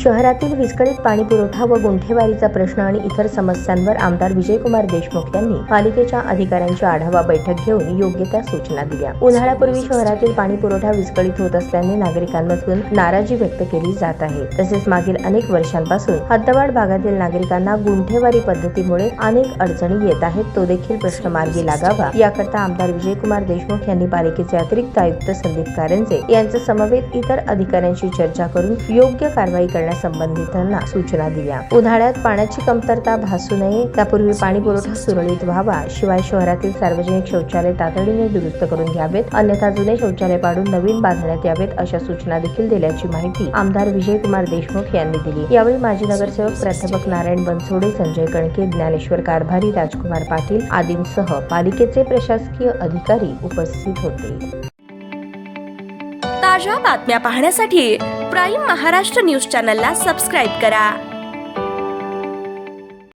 शहरातील विस्कळीत पाणी पुरवठा व गुंठेवारीचा प्रश्न आणि इतर समस्यांवर आमदार विजयकुमार देशमुख यांनी पालिकेच्या अधिकाऱ्यांची आढावा बैठक घेऊन योग्य त्या सूचना दिल्या। उन्हाळ्यापूर्वी शहरातील पाणी पुरवठा विस्कळीत होत असल्याने नागरिकांमधून नाराजी व्यक्त केली जात आहे। तसेच मागील अनेक वर्षांपासून हद्दवाढ भागातील नागरिकांना गुंठेवारी पद्धतीमुळे अनेक अडचणी येत आहेत, तो देखील प्रश्न मार्गी लागावा याकरता आमदार विजयकुमार देशमुख यांनी पालिकेचे अतिरिक्त आयुक्त संदीप कारंजे यांच्या समवेत इतर अधिकाऱ्यांशी चर्चा करून योग्य कारवाई करण्यासंबंधितांना सूचना दिल्या। उन्हाळ्यात पाण्याची कमतरता भासू नये, त्यापूर्वी पाणी पुरवठा सुरळीत व्हावा, शिवाय शहरातील सार्वजनिक शौचालय तातडीने दुरुस्त करून घ्यावेत, अन्यथा जुने शौचालय पाडून नवीन बांधण्यात यावेत अशा सूचना देखील दिल्याची माहिती आमदार विजयकुमार देशमुख यांनी दिली। यावेळी माजी नगरसेवक प्राध्यापक नारायण बनसोडे, संजय कणके, ज्ञानेश्वर कारभारी, राजकुमार पाटील आदींसह पालिकेचे प्रशासकीय अधिकारी उपस्थित होते। ताज्या बातम्या पाहण्यासाठी प्राईम महाराष्ट्र न्यूज चॅनलला सबस्क्राईब करा।